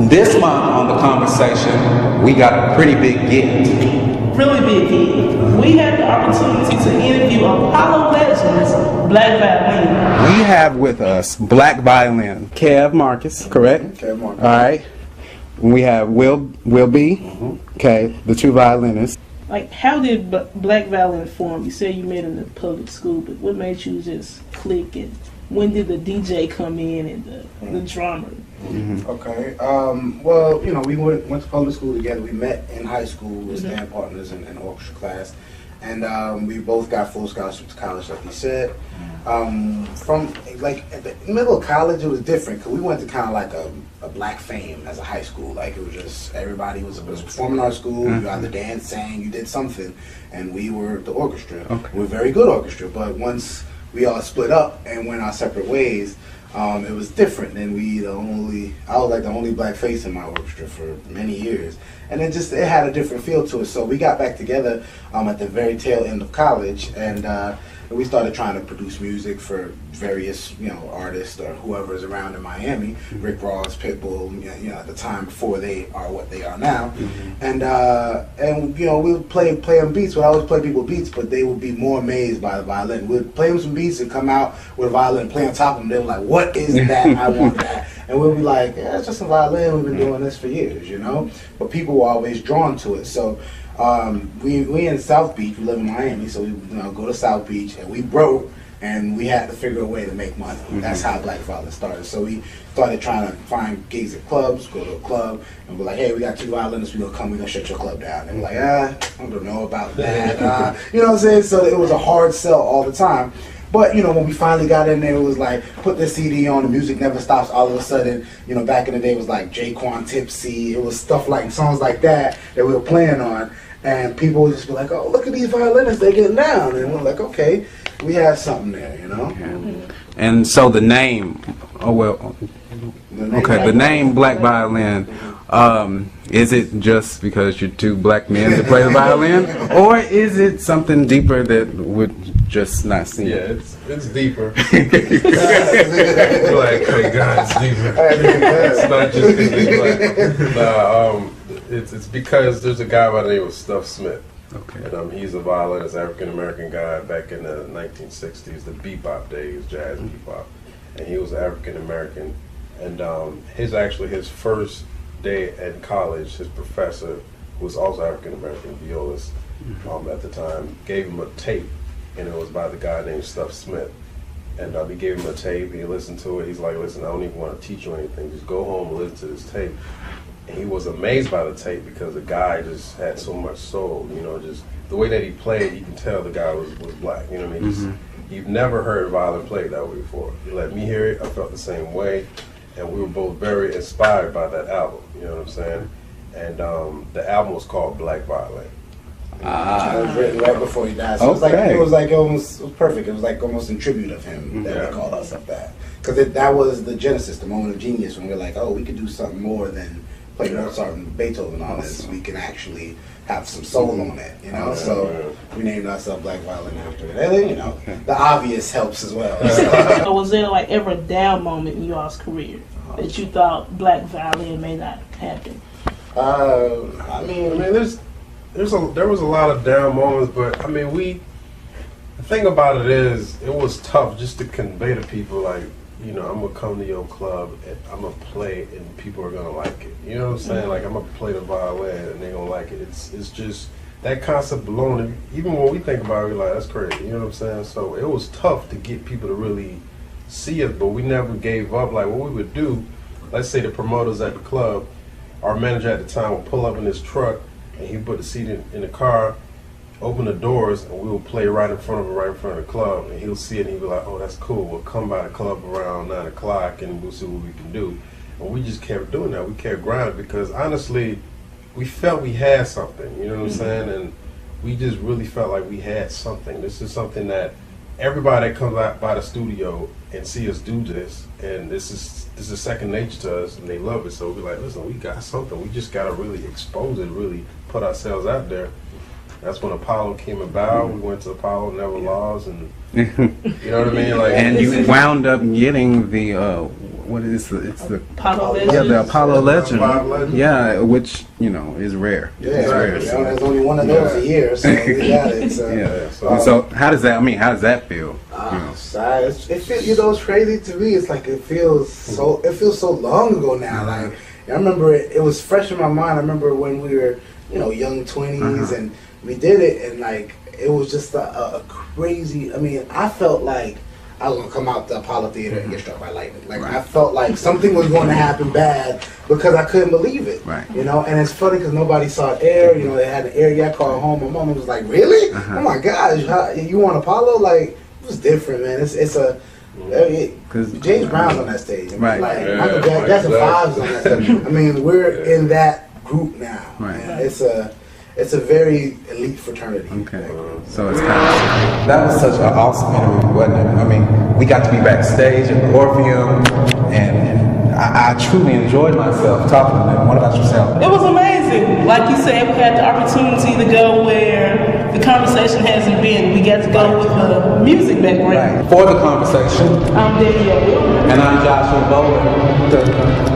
This month on The Conversation, we got a pretty big gift. Really big deal. We had the opportunity to interview Apollo legends, Black Violin. We have with us Black Violin, Kev Marcus, correct? Kev Marcus. All right. We have Will B. Okay, the two violinists. Like, how did Black Violin form? You said you met in the public school, but what made you just click, and when did the DJ come in and the drummer? Okay. Well, you know, we went to public school together. We met in high school as band partners in orchestra class, and we both got full scholarships to college, like you said. From like at the middle of college, it was different because we went to kind of like a Black Fame as a high school. Like it was just everybody was performing in our school. You either danced, sang, you did something, and we were the orchestra. Okay. We were a very good orchestra, but once we all split up and went our separate ways, it was different. And I was like the only black face in my orchestra for many years, and it had a different feel to it. So we got back together at the very tail end of college, and we started trying to produce music for various, artists or whoever is around in Miami. Rick Ross, Pitbull, at the time before they are what they are now. And we would play them beats. We'd always play people beats, but they would be more amazed by the violin. We'd play them some beats and come out with a violin, play on top of them. They were like, "What is that? I want that." And we'd be like, "Yeah, it's just a violin. We've been doing this for years, But people were always drawn to it. So we in South Beach. We live in Miami, so we go to South Beach, and we broke, and we had to figure a way to make money. That's how Black Violin started. So we started trying to find gigs at clubs, go to a club, and we're like, "Hey, we got two violinists. We're gonna shut your club down." And we're like, I don't know about that. You know what I'm saying? So it was a hard sell all the time. But, when we finally got in there, it was like, put the CD on, the music never stops. All of a sudden, back in the day, it was like Jaquan Tipsy. It was stuff like, songs like that we were playing on. And people would just be like, "Oh, look at these violinists, they're getting down." And we're like, okay, we have something there, And so the name, the name Black Violin, is it just because you're two black men that play the violin? Or is it something deeper that would just not seem? Yeah, it's deeper. Like, thank God it's deeper. It's not just because he's black. It's because there's a guy by the name of Stuff Smith. Okay. And he's a violinist, African-American guy back in the 1960s, the bebop days, jazz bebop. And he was African-American. And his first day at college, his professor, who was also African-American violist at the time, gave him a tape, and it was by the guy named Stuff Smith. And he gave him a tape, he listened to it, he's like, "Listen, I don't even want to teach you anything, just go home and listen to this tape." And he was amazed by the tape because the guy just had so much soul, just the way that he played, you can tell the guy was black, what I mean? You've never heard violin played that way before. He let me hear it, I felt the same way, and we were both very inspired by that album, you know what I'm saying? And the album was called Black Violin. It was written right before he died. So it was perfect. It was like almost in tribute of him that they called us up that. Because that was the genesis, the moment of genius, when we were like, oh, we could do something more than play Mozart and Beethoven and all this. We can actually have some soul on it, So we named ourselves Black Violin after it. And the obvious helps as well. So was there like ever a down moment in y'all's career that you thought Black Violin may not happen? There was a lot of down moments, but the thing about it is, it was tough just to convey to people, like, I'm gonna come to your club and I'm gonna play and people are gonna like it. You know what I'm saying? Like, I'm gonna play the violin and they're gonna like it. It's just that concept alone. Even when we think about it, we're like, that's crazy. You know what I'm saying? So it was tough to get people to really see us, but we never gave up. Like, what we would do, let's say the promoters at the club, our manager at the time would pull up in his truck and he'd put the seat in the car, open the doors, and we would play right in front of him, right in front of the club, and he'll see it and he'll be like, "Oh, that's cool, we'll come by the club around 9 o'clock and we'll see what we can do." And we just kept doing that. We kept grinding because honestly, we felt we had something, you know what I'm saying? And we just really felt like we had something. This is something that everybody that comes out by the studio and see us do this, and this is second nature to us, and they love it. So we're like, listen, we got something. We just got to really expose it, really put ourselves out there. That's when Apollo came about. We went to Apollo, never lost, and you know what I mean. Like, and you wound up getting the what is it's the Apollo yeah, the Legends. Apollo Legend. Apollo Legend. Yeah, which is rare. Yeah, It's rare. there's only one of those a year, so we got it. So, Yeah. So how does that? I mean, how does that feel? it feels, it's crazy to me. It's like it feels so long ago now. Like I remember it was fresh in my mind. I remember when we were young 20s and we did it, and like it was just a crazy. I mean, I felt like I was gonna come out the Apollo Theater and get struck by lightning. Like I felt like something was going to happen bad because I couldn't believe it. Right. And it's funny because nobody saw it air. They had an air. I called home. My mom was like, "Really? Oh my gosh, you want Apollo?" Like it was different, man. It's a because James Brown's on that stage. Right. Like Yeah, Michael Jackson 5's on that stage. I mean, we're in that group now. Right. And it's a very elite fraternity. Okay. So it's that was such an awesome interview, wasn't it? I mean, we got to be backstage at the Orpheum, and I truly enjoyed myself talking to them. What about yourself? It was amazing. Like you said, we had the opportunity to go where the conversation hasn't been. We got to go with the music background. Right. For the conversation, I'm Danielle Wilmer. and I'm Joshua Bowler.